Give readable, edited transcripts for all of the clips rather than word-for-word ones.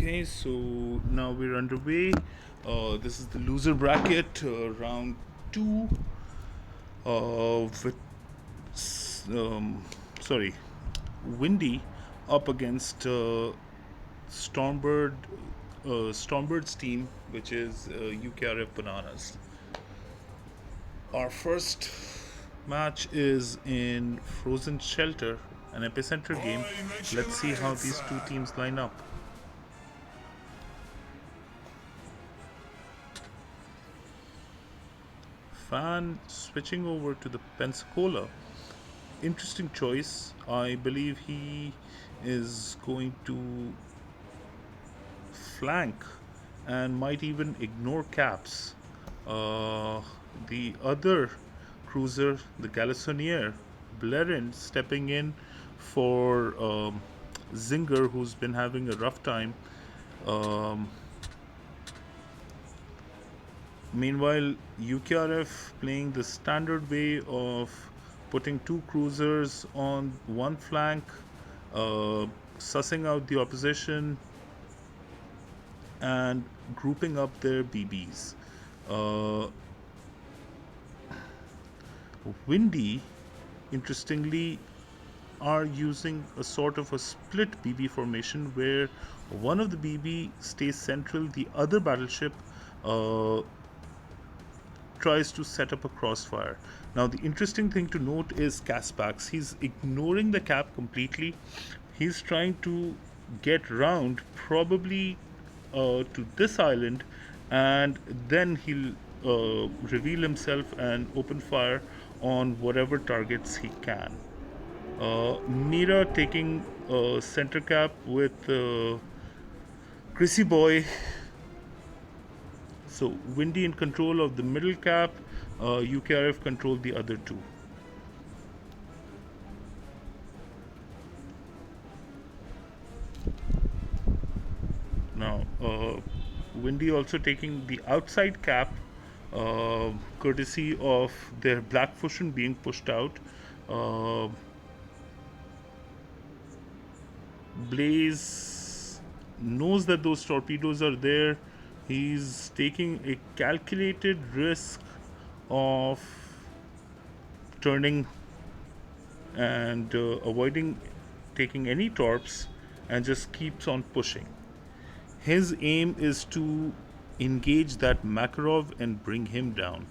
Okay, so now we're underway. This is the loser bracket, round two. With um, sorry, Windy up against Stormbird, Stormbird's team, which is UKRF Bananas. Our first match is in Frozen Shelter, an epicenter game. Let's see how these two teams line up. Fan switching over to the Pensacola. Interesting choice. I believe he is going to flank and might even ignore caps. Uh, the other cruiser, the Galissonier, Blaren, stepping in for Zinger, who's been having a rough time. Um, Meanwhile, UKRF playing the standard way of putting two cruisers on one flank, sussing out the opposition, and grouping up their BBs. Uh, Windy, interestingly, are using a sort of a split BB formation where one of the BB stays central, the other battleship tries to set up a crossfire. Now, the interesting thing to note is Caspax. He's ignoring the cap completely. He's trying to get round, probably to this island, and then he'll reveal himself and open fire on whatever targets he can. Mira taking center cap with Chrissy Boy. So Windy in control of the middle cap, UKRF controlled the other two. Now, Windy also taking the outside cap, courtesy of their black fusion being pushed out. Blaze knows that those torpedoes are there. He's taking a calculated risk of turning and avoiding taking any torps, and just keeps on pushing. His aim is to engage that Makarov and bring him down.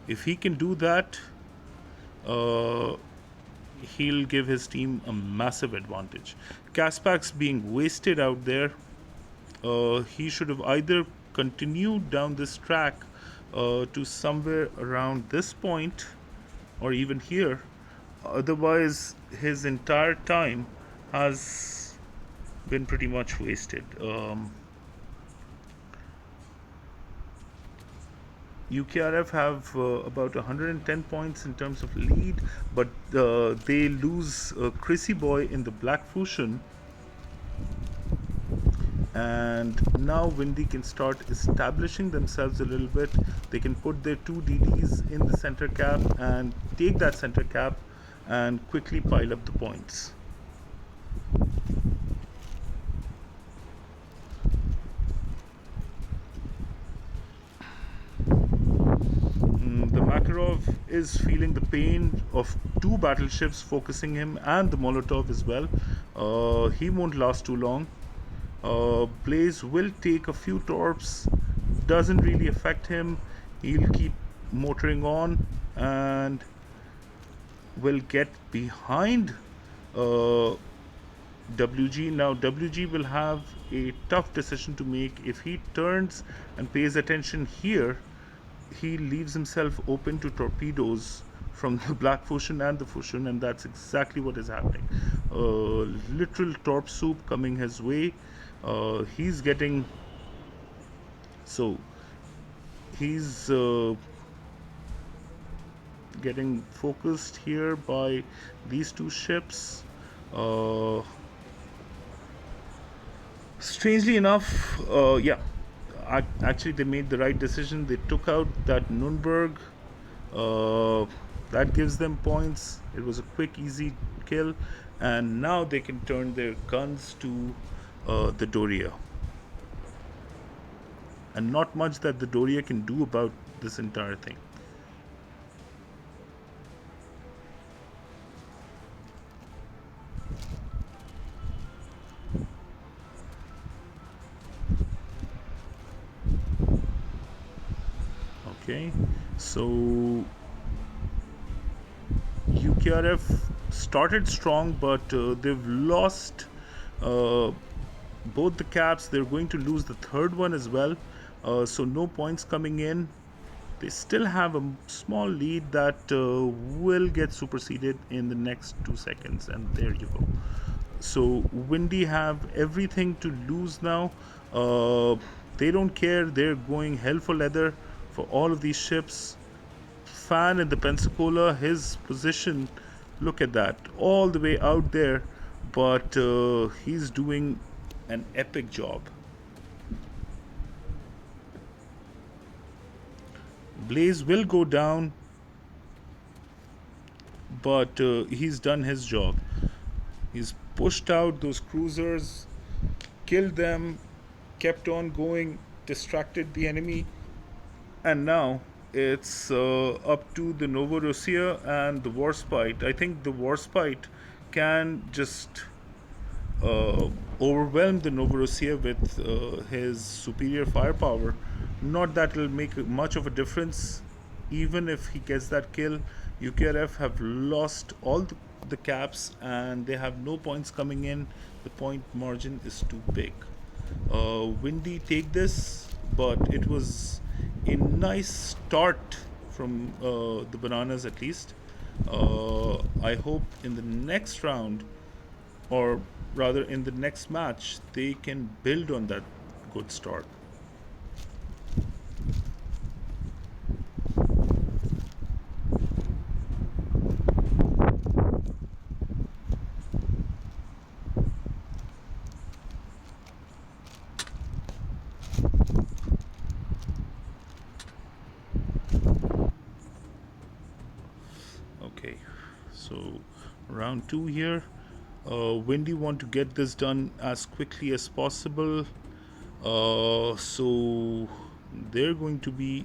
If he can do that, he'll give his team a massive advantage. Caspax being wasted out there. He should have either continued down this track to somewhere around this point or even here. Otherwise, his entire time has been pretty much wasted. UKRF have about 110 points in terms of lead, but they lose Chrissy Boy in the Black Fusion. And now Windy can start establishing themselves a little bit. They can put their two DDs in the center cap and take that center cap and quickly pile up the points. The Makarov is feeling the pain of two battleships focusing him, and the Molotov as well. He won't last too long. Blaze will take a few torps, doesn't really affect him. He'll keep motoring on and will get behind WG. Now WG will have a tough decision to make. If he turns and pays attention here, he leaves himself open to torpedoes from the Black Fusion and the Fusion, and that's exactly what is happening. Literal torp soup coming his way. He's getting getting focused here by these two ships. Strangely enough, actually they made the right decision. They took out that Nürnberg. That gives them points. It was a quick, easy kill, and now they can turn their guns to the Doria. and not much that the Doria can do about this entire thing. Okay, so UKRF started strong, but they've lost uh, both the caps. They're going to lose the third one as well. So no points coming in. They still have a small lead that will get superseded in the next 2 seconds, and there you go. So Windy have everything to lose now. They don't care. They're going hell for leather for all of these ships. Fan in the Pensacola, his position, look at that, all the way out there, but he's doing an epic job. Blaze will go down, but he's done his job. He's pushed out those cruisers, killed them, kept on going, distracted the enemy, and now it's up to the Novorossiya and the Warspite. I think the Warspite can just uh, overwhelm the Novorossiya with his superior firepower. Not that it'll make much of a difference, even if he gets that kill. UKRF have lost all the caps and they have no points coming in. The point margin is too big. Windy take this, but it was a nice start from the Bananas at least. I hope in the next round, or rather in the next match, they can build on that good start. Okay, so round two here. Windy want to get this done as quickly as possible. So they're going to be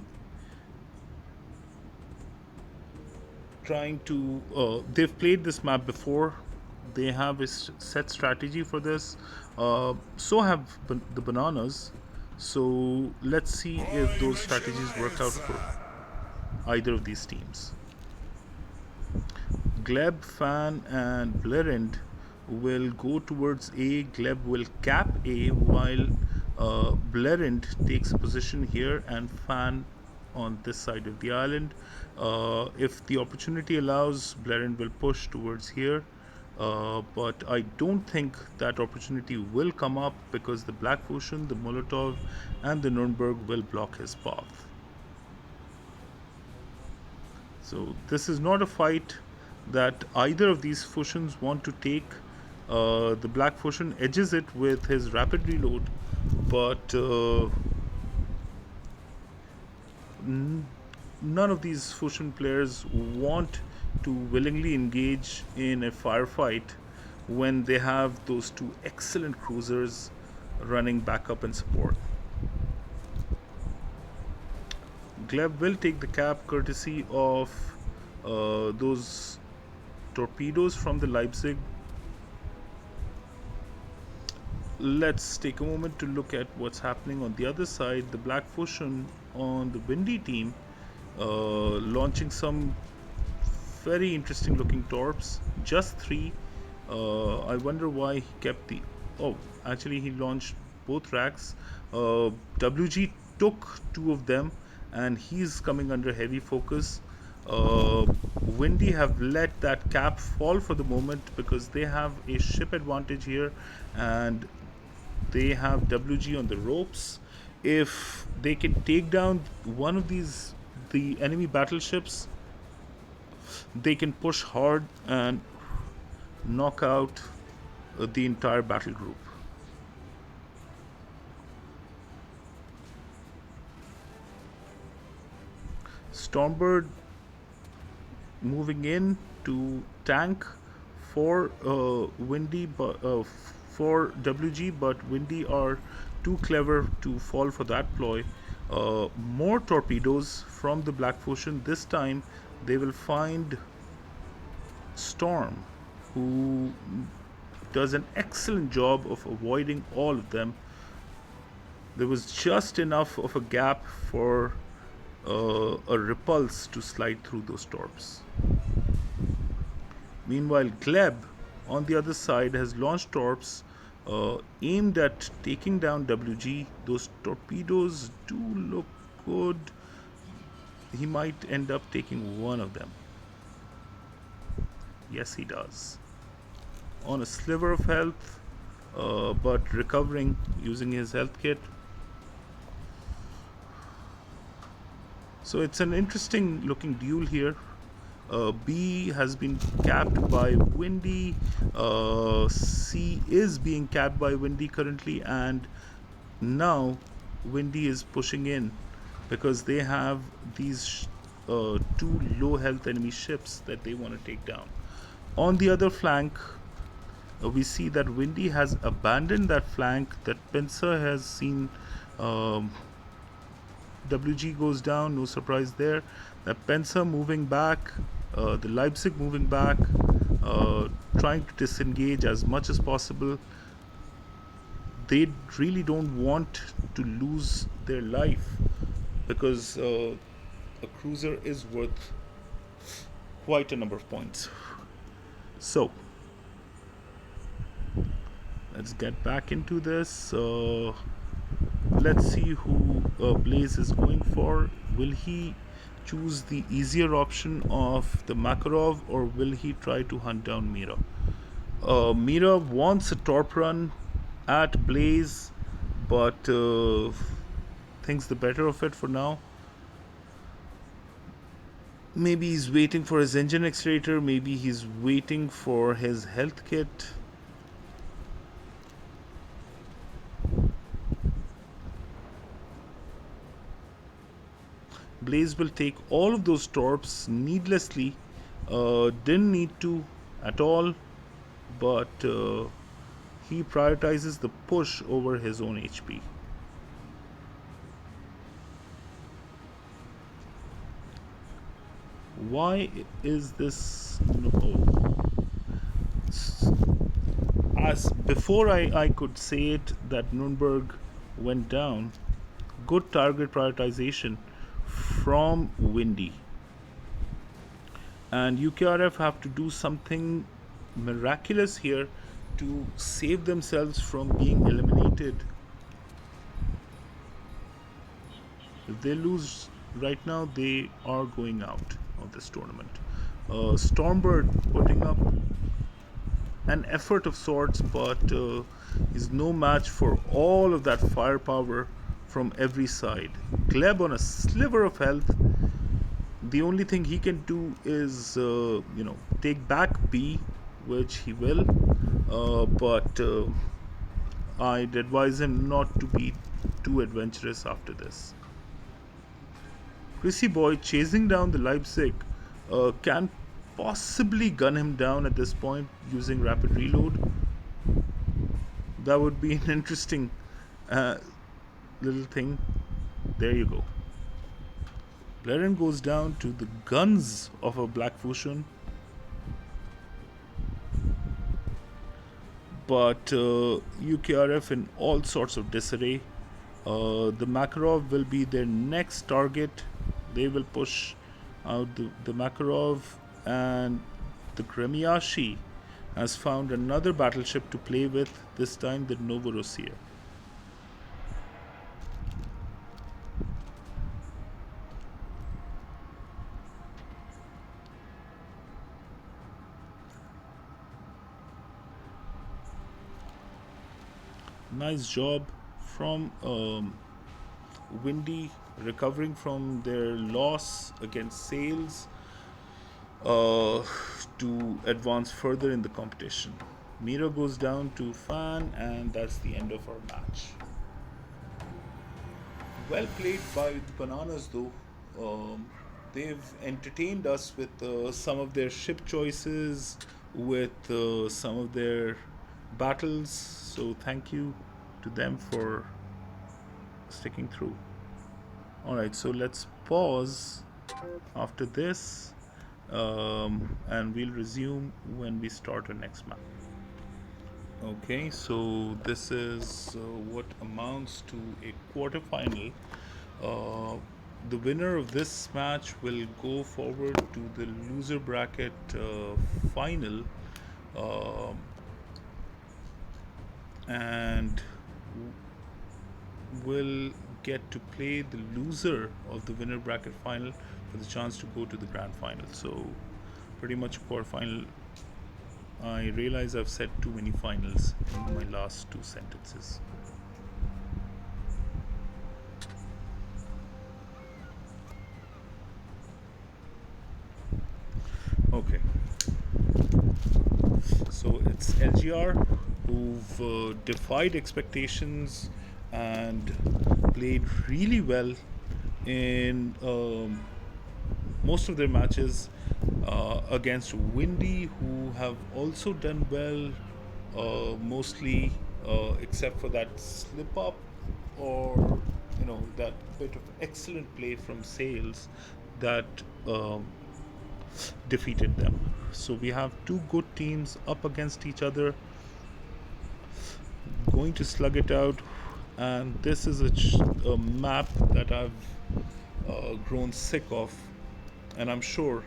trying to. They've played this map before. They have a set strategy for this. So have the Bananas. So let's see if those strategies work out for either of these teams. Gleb, Fan, and Blerend will go towards A. Gleb will cap A, while Blerend takes a position here and Fan on this side of the island. If the opportunity allows, Blerend will push towards here. But I don't think that opportunity will come up because the Black Ocean, the Molotov, and the Nuremberg will block his path. So this is not a fight that either of these Fushans want to take. The Black Fushan edges it with his rapid reload, but none of these Fushan players want to willingly engage in a firefight when they have those two excellent cruisers running backup and support. Gleb will take the cap courtesy of those torpedoes from the Leipzig. Let's take a moment to look at what's happening on the other side. The Black Fusion on the Windy team launching some very interesting looking torps. Just three. I wonder why he kept the. Oh, actually, he launched both racks. WG took two of them and he's coming under heavy focus. Windy have let that cap fall for the moment because they have a ship advantage here and they have WG on the ropes. If they can take down one of these, the enemy battleships, they can push hard and knock out the entire battle group. Stormbird moving in to tank for Windy, but for WG, but Windy are too clever to fall for that ploy. more torpedoes from the Black Ocean. This time they will find Storm, who does an excellent job of avoiding all of them. There was just enough of a gap for a repulse to slide through those torps. Meanwhile, Gleb on the other side has launched torps aimed at taking down WG. Those torpedoes do look good. He might end up taking one of them. Yes, he does. On a sliver of health, but recovering using his health kit. So it's an interesting looking duel here. B has been capped by Windy. C is being capped by Windy currently, and now Windy is pushing in because they have these two low health enemy ships that they want to take down. On the other flank, we see that Windy has abandoned that flank. That Pincer has seen WG goes down, no surprise there. The Pensa moving back, the Leipzig moving back, trying to disengage as much as possible. They really don't want to lose their life because a cruiser is worth quite a number of points. So, let's get back into this. Let's see who Blaze is going for. Will he choose the easier option of the Makarov, or will he try to hunt down Mira? Mira wants a torp run at Blaze, but thinks the better of it for now. Maybe he's waiting for his engine accelerator, maybe he's waiting for his health kit. Blaze will take all of those torps needlessly. Didn't need to at all, but he prioritizes the push over his own HP. Why is this? No. As before, I could say it that Nuremberg went down. Good target prioritization from Windy. And UKRF have to do something miraculous here to save themselves from being eliminated. If they lose right now, they are going out of this tournament. Stormbird putting up an effort of sorts, but is no match for all of that firepower from every side. Gleb on a sliver of health. The only thing he can do is, take back B, which he will. But I'd advise him not to be too adventurous after this. Chrissy Boy chasing down the Leipzig can possibly gun him down at this point using rapid reload. That would be an interesting little thing. There you go. Blaren goes down to the guns of a Black Fusion. But UKRF in all sorts of disarray. The Makarov will be their next target. They will push out the Makarov, and the Gremiashi has found another battleship to play with, this time the Novorossiya. Nice job from Windy recovering from their loss against Sales to advance further in the competition. Mira goes down to Fan, and that's the end of our match. Well played by the Bananas, though. They've entertained us with some of their ship choices, with some of their battles. So thank you to them for sticking through. All right, so let's pause after this, and we'll resume when we start our next match. Okay, so this is what amounts to a quarterfinal. Uh, the winner of this match will go forward to the loser bracket final, um, and will get to play the loser of the winner bracket final for the chance to go to the grand final. So, pretty much quarterfinal. I realize I've said too many finals in my last two sentences. Okay, so it's LGR who've defied expectations and played really well in most of their matches against Windy, who have also done well, mostly except for that slip up or that bit of excellent play from Sales that defeated them. So we have two good teams up against each other, going to slug it out. And this is a map that I've grown sick of, and I'm sure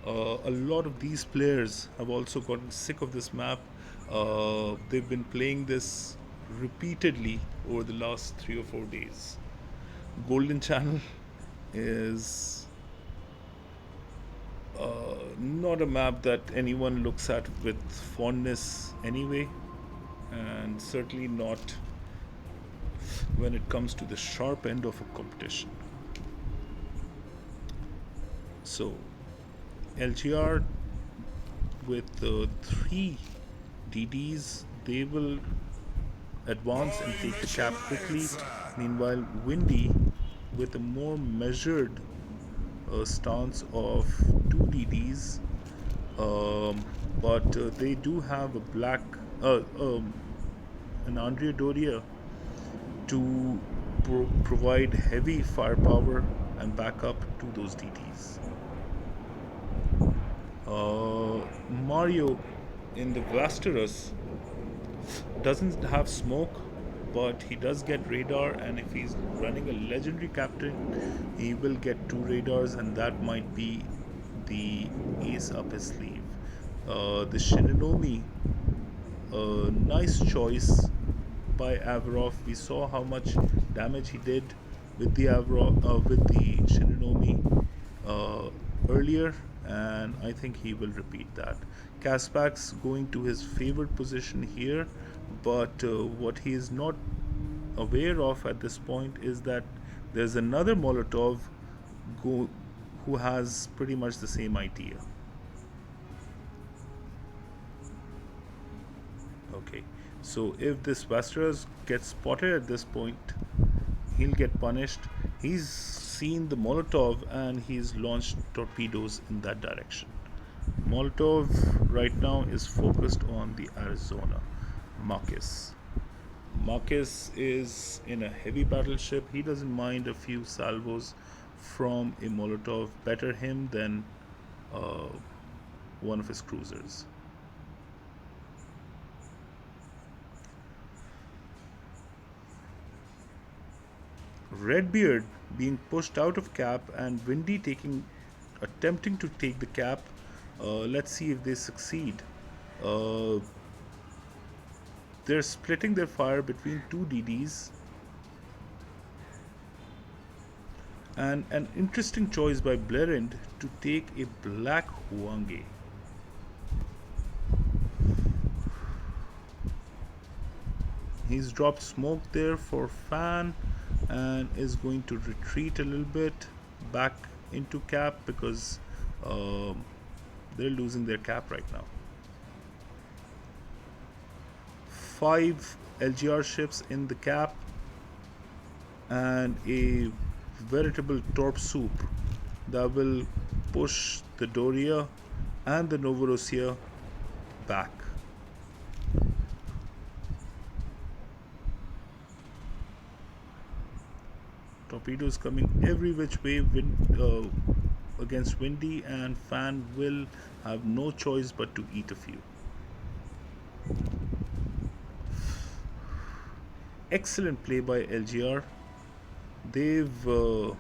a lot of these players have also gotten sick of this map. They've been playing this repeatedly over the last 3 or 4 days. Golden Channel is not a map that anyone looks at with fondness anyway, and certainly not when it comes to the sharp end of a competition. So, LGR with three DDs, they will advance and take the cap quickly. Meanwhile, Windy with a more measured stance of two DDs, but they do have a an Andrea Doria to provide heavy firepower and backup to those DDs. Mario in the Vasterus doesn't have smoke, but he does get radar, and if he's running a legendary captain, he will get two radars, and that might be the ace up his sleeve. The Shinanomi, nice choice by Avarov. We saw how much damage he did with the with the Shinanomi earlier, and I think he will repeat that. Kaspak's going to his favored position here, but what he is not aware of at this point is that there's another Molotov go, who has pretty much the same idea. Okay, so if this Vasteras gets spotted at this point, he'll get punished. He's seen the Molotov and he's launched torpedoes in that direction. Molotov right now is focused on the Arizona. Marcus. Marcus is in a heavy battleship. He doesn't mind a few salvos from a Molotov. Better him than uh, one of his cruisers. Redbeard being pushed out of cap and Windy attempting to take the cap. Let's see if they succeed. Uh, they're splitting their fire between two DDs, and an interesting choice by Blerind to take a black Huange. He's dropped smoke there for Fan and is going to retreat a little bit back into cap because they're losing their cap right now. 5 LGR ships in the cap and a veritable torp soup that will push the Doria and the Novorossiya back. Torpedoes coming every which way against Windy, and Fan will have no choice but to eat a few. Excellent play by LGR. They've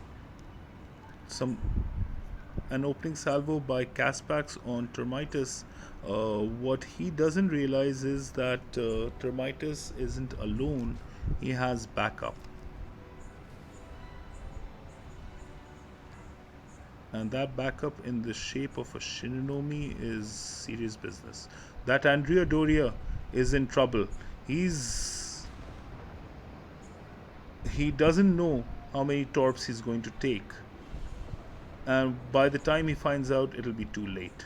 some an opening salvo by Caspax on Termitus. What he doesn't realize is that Termitus isn't alone, he has backup. And that backup in the shape of a Shininomi is serious business. That Andrea Doria is in trouble. He doesn't know how many torps he's going to take. And by the time he finds out, it'll be too late.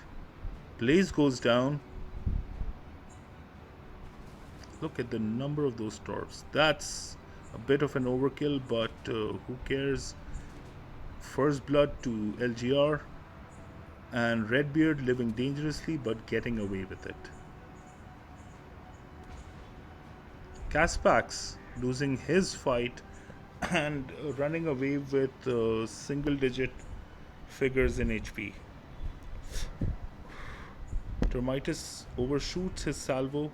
Blaze goes down. Look at the number of those torps. That's a bit of an overkill, but who cares? First blood to LGR, and Redbeard living dangerously but getting away with it. Caspax losing his fight and running away with single digit figures in HP. Termitus overshoots his salvo.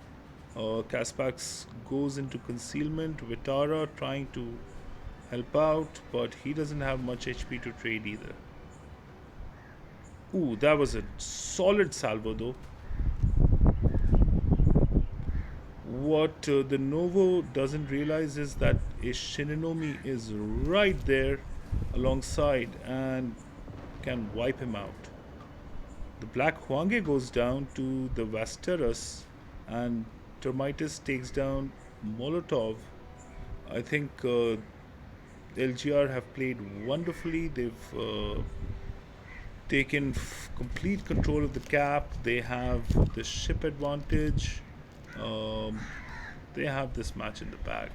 Caspax goes into concealment. Vitara trying to help out, but he doesn't have much HP to trade either. Ooh, that was a solid salvo though. What the Novo doesn't realize is that a Shininomi is right there alongside and can wipe him out. The Black Hwange goes down to the Vasteras, and Termitus takes down Molotov. I think LGR have played wonderfully. They've taken complete control of the cap. They have the ship advantage. Um, they have this match in the bag.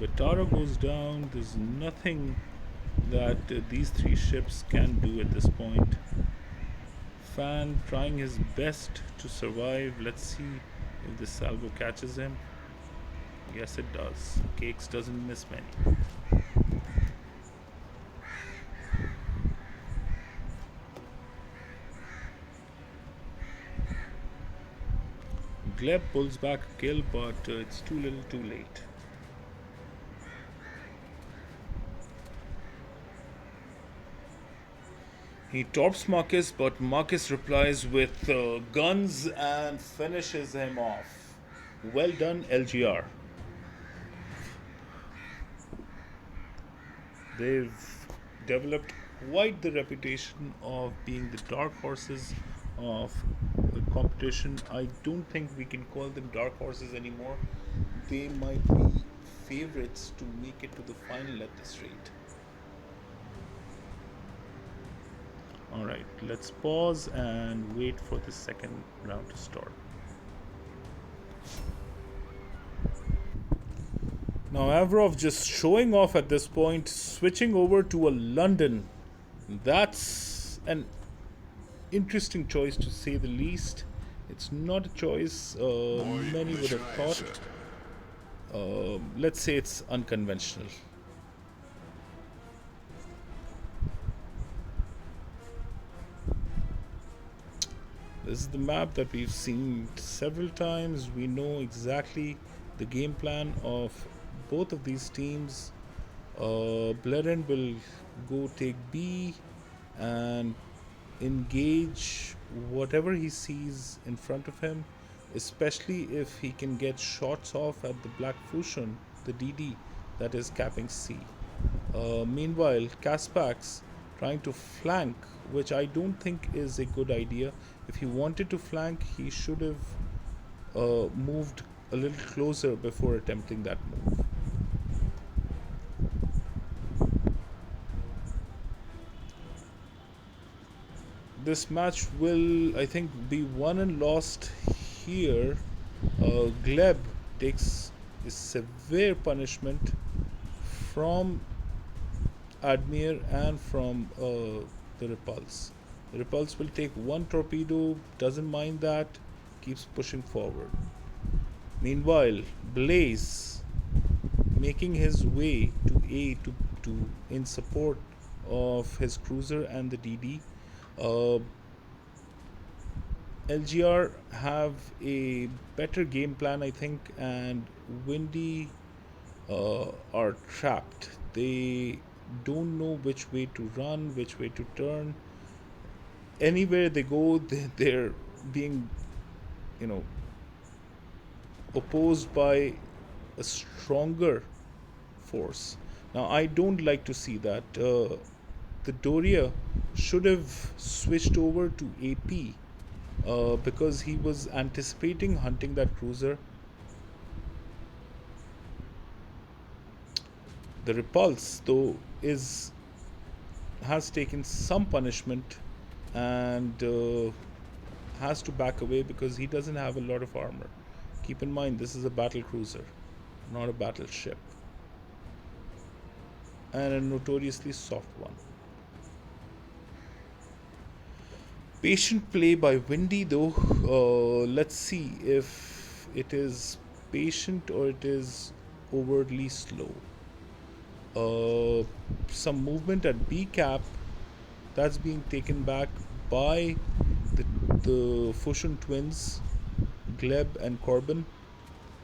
Vitara goes down. There's nothing that these three ships can do at this point. Fan trying his best to survive. Let's see if the salvo catches him. Yes, it does. Cakes doesn't miss many. Gleb pulls back a kill, but it's too little too late. He torps Marcus, but Marcus replies with guns and finishes him off. Well done, LGR. They've developed quite the reputation of being the dark horses of the competition. I don't think we can call them dark horses anymore. They might be favorites to make it to the final at this rate. Alright, let's pause and wait for the second round to start. Now Avrov just showing off at this point, switching over to a London. That's an interesting choice to say the least. It's not a choice many would have thought. Let's say it's unconventional. This is the map that we've seen several times. We know exactly the game plan of both of these teams. Bleren will go take B and engage whatever he sees in front of him, especially if he can get shots off at the Black Fusion, the DD that is capping C. Meanwhile, Caspax trying to flank, which I don't think is a good idea. If he wanted to flank, he should have moved a little closer before attempting that move. This match will, I think, be won and lost here. Gleb takes a severe punishment from Admir and from the Repulse. The Repulse will take one torpedo, doesn't mind that, keeps pushing forward. Meanwhile, Blaze making his way to to in support of his cruiser and the DD. Uh, LGR have a better game plan, I think, and Windy are trapped. They don't know which way to run, which way to turn. Anywhere they go, they're being, you know, opposed by a stronger force. Now, I don't like to see that. The Doria should have switched over to AP because he was anticipating hunting that cruiser. The Repulse, though, is has taken some punishment and has to back away because he doesn't have a lot of armor. Keep in mind, this is a battle cruiser, not a battleship, and a notoriously soft one. Patient play by Windy, though. Let's see if it is patient or it is overtly slow. Some movement at B cap that's being taken back by the, the Fusion twins, Gleb and Corbin.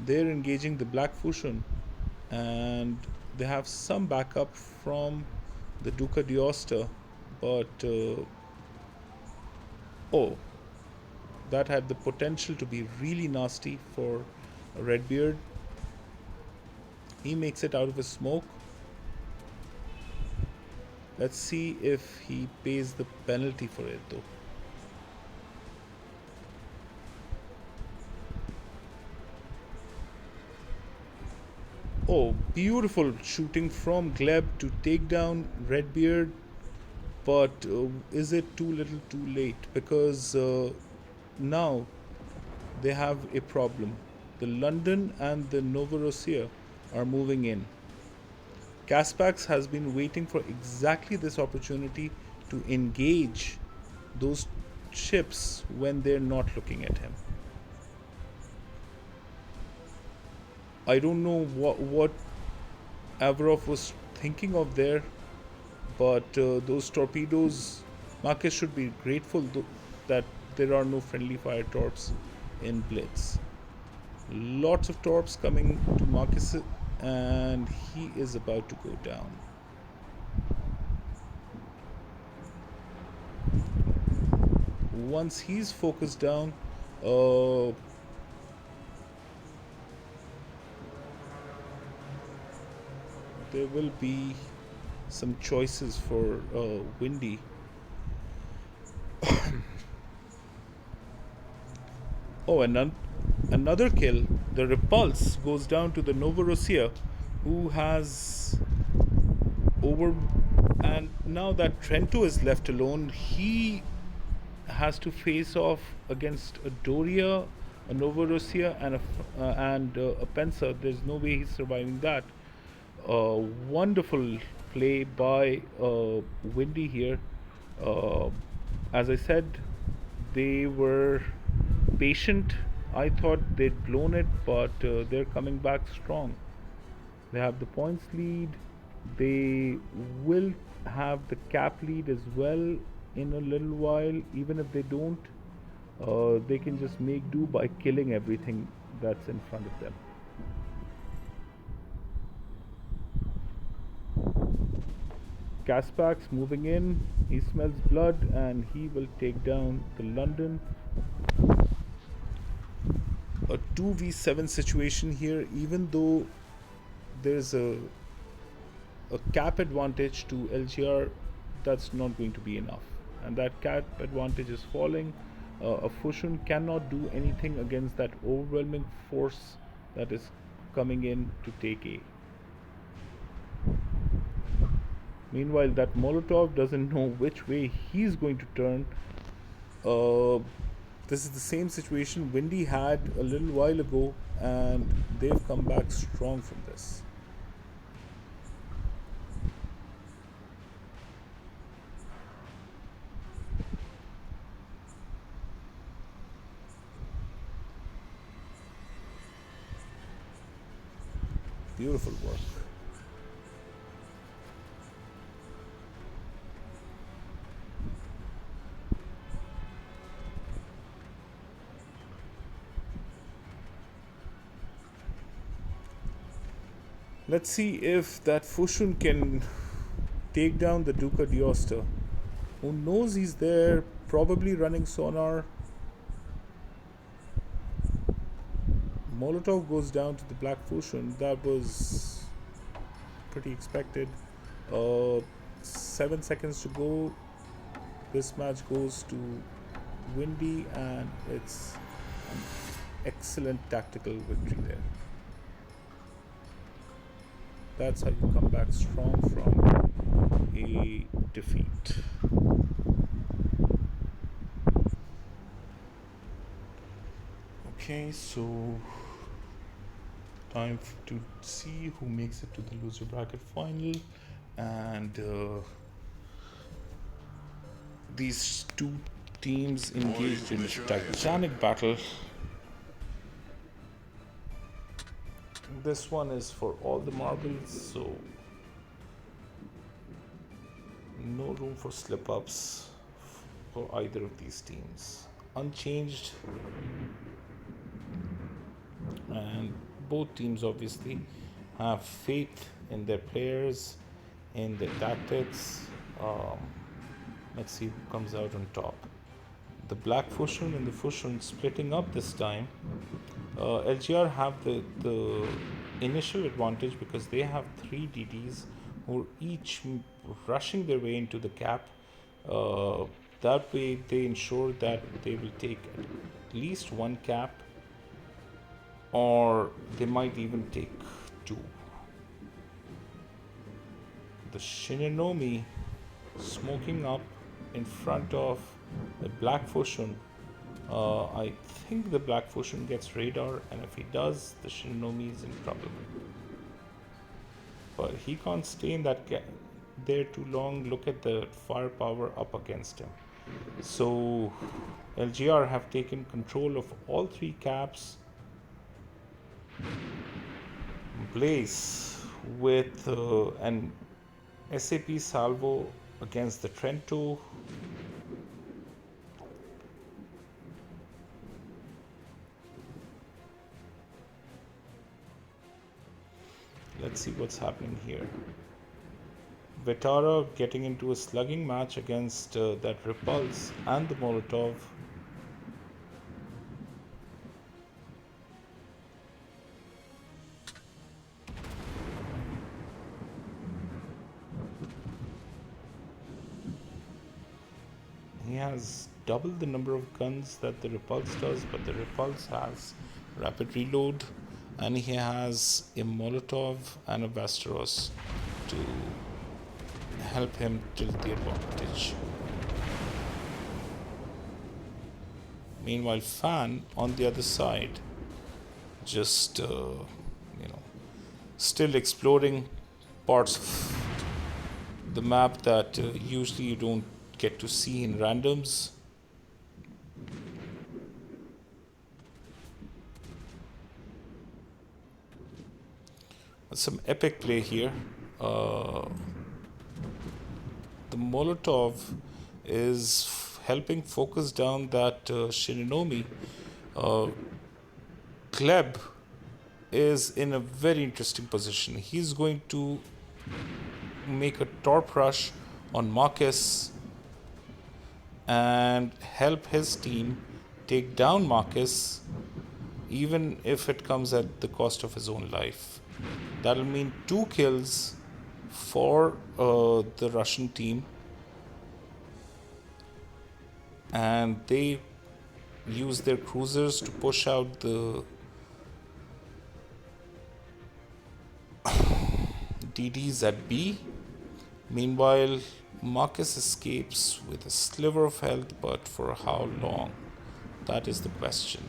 They're engaging the Black Fusion and they have some backup from the Duca d'Aosta, but oh, that had the potential to be really nasty for Redbeard. He makes it out of his smoke. Let's see if he pays the penalty for it though. Oh, beautiful shooting from Gleb to take down Redbeard, but is it too little too late? Because now they have a problem. The London and the Novorossiya are moving in. Caspax has been waiting for exactly this opportunity to engage those ships when they're not looking at him. I don't know what Avarov was thinking of there, but those torpedoes, Marcus should be grateful that there are no friendly fire torps in Blitz. Lots of torps coming to Marcus, and he is about to go down. Once he's focused down, there will be some choices for Windy. Oh, and another kill. The Repulse goes down to the Novorossiya, who has over. And now that Trento is left alone, he has to face off against a Doria, a Novorossiya, and a Pensa. There's no way he's surviving that. Wonderful play by Windy here. Uh, as I said, they were patient. I thought they'd blown it, but they're coming back strong. They have the points lead. They will have the cap lead as well in a little while. Even if they don't, they can just make do by killing everything that's in front of them. Caspax moving in, he smells blood and he will take down the London. A 2v7 situation here, even though there's a cap advantage to LGR, that's not going to be enough. And that cap advantage is falling. A Fusion cannot do anything against that overwhelming force that is coming in to take A. Meanwhile, that Molotov doesn't know which way he's going to turn. This is the same situation Windy had a little while ago, and they've come back strong from this. Beautiful work. Let's see if that Fushun can take down the Duca d'Aosta. Who knows he's there, probably running sonar. Molotov goes down to the Black Fushun. That was pretty expected. 7 seconds to go. This match goes to Windy, and it's an excellent tactical victory there. That's how you come back strong from a defeat. Okay, so time to see who makes it to the loser bracket final, and these two teams engaged in a titanic battle. This one is for all the marbles, so no room for slip ups for either of these teams. Unchanged, and both teams obviously have faith in their players, in their tactics. Let's see who comes out on top. The Black Fushun and the Fushun splitting up this time. LGR have the initial advantage because they have 3 DDs who are each rushing their way into the cap. That way they ensure that they will take at least 1 cap, or they might even take 2. The Shinanomi smoking up in front of the Black Fushun. I think the Black Fushun gets radar, and if he does, the Shinanomi is in trouble. But he can't stay in that there too long. Look at the firepower up against him. So LGR have taken control of all 3 caps. Blaze with an SAP salvo against the Trento. Let's see what's happening here. Vetara getting into a slugging match against that Repulse and the Molotov. He has double the number of guns that the Repulse does, but the Repulse has rapid reload, and he has a Molotov and a Vasteros to help him tilt the advantage. Meanwhile, Fan on the other side, just still exploring parts of the map that usually you don't get to see in randoms. Some epic play here. The Molotov is helping focus down that Shinanomi. Gleb is in a very interesting position. He's going to make a torp rush on Marcus and help his team take down Marcus, even if it comes at the cost of his own life. That'll mean 2 kills for the Russian team, and they use their cruisers to push out the DDs at B. Meanwhile, Marcus escapes with a sliver of health, but for how long? That is the question.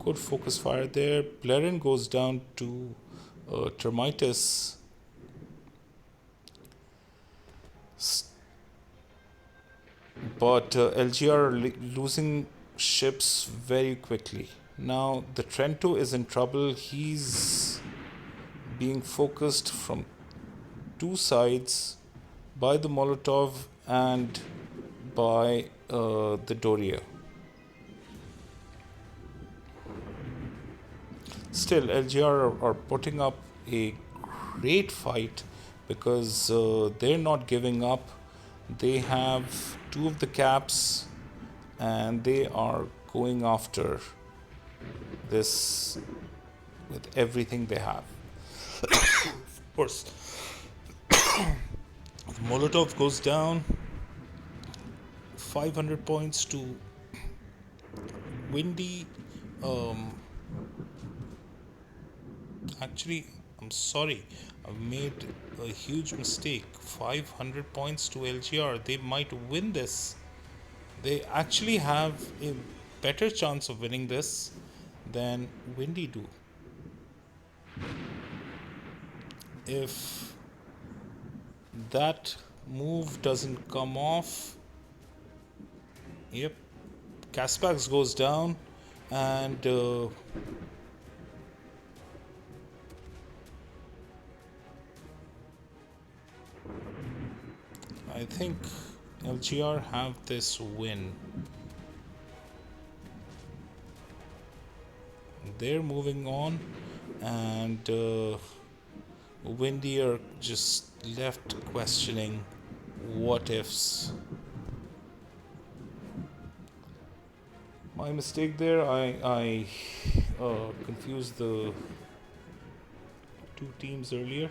Good focus fire there. Blairin goes down to Termitus. But LGR losing ships very quickly. Now the Trento is in trouble. He's being focused from two sides by the Molotov and by the Doria. Still, LGR are putting up a great fight because they're not giving up. They have two of the caps and they are going after this with everything they have. Of course, Molotov goes down 500 points to Windy. Actually, I'm sorry, I've made a huge mistake. 500 points to LGR. They might win this. They actually have a better chance of winning this than Windy do. If that move doesn't come off, yep, Caspax goes down, and I think LGR have this win. They're moving on, and Windy are just left questioning what ifs. My mistake there. I confused the two teams earlier.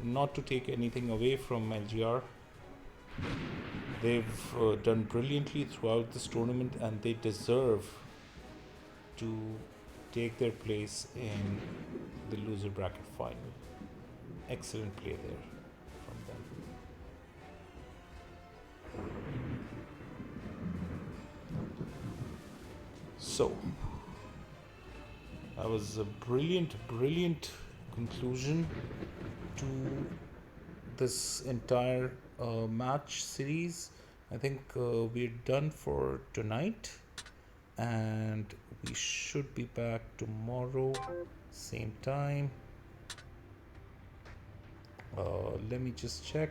Not to take anything away from LGR. They've done brilliantly throughout this tournament and they deserve to take their place in the loser bracket final. Excellent play there from them. So, that was a brilliant conclusion to this entire match series. I think we're done for tonight, and we should be back tomorrow, same time. Let me just check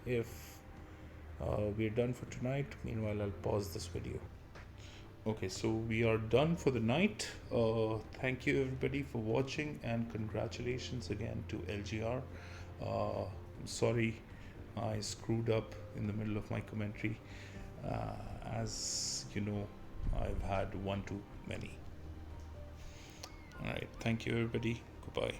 if we're done for tonight. Meanwhile, I'll pause this video. Okay, so we are done for the night. Thank you everybody for watching, and congratulations again to LGR. I'm sorry I screwed up in the middle of my commentary. As you know, I've had one too many. Alright, thank you everybody. Goodbye.